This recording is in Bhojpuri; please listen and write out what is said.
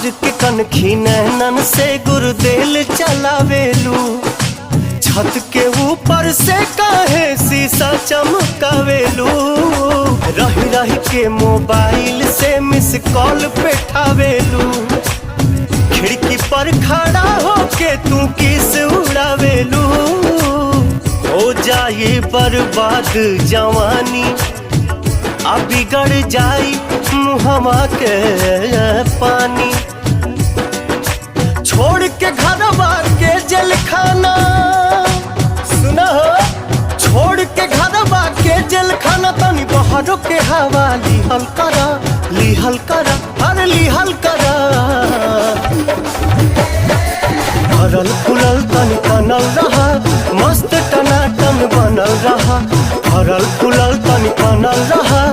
मार के कनखी नैनन से गुरुदेल चलावेलू। छत के ऊपर से काहे शीशा चमकावेलू। रही रही के मोबाइल से मिस कॉल पेठावेलू। खिड़की पर खड़ा होके तू किस उड़ावेलू। हो जाए बर्बाद जवानी, आ बिगड़ जाई मुहवा के पानी। छोड़ के घरवा के जेल खाना, सुना हो, छोड़ के घरवा के जेल खाना, तनी बहरों के हवा लिहल करा, लिहल करा, हर लिहल करा। भरल फुलल तनी तनल रहा, मस्त टनाटन बनल रहा। भरल फुलल तनी तनल रहा,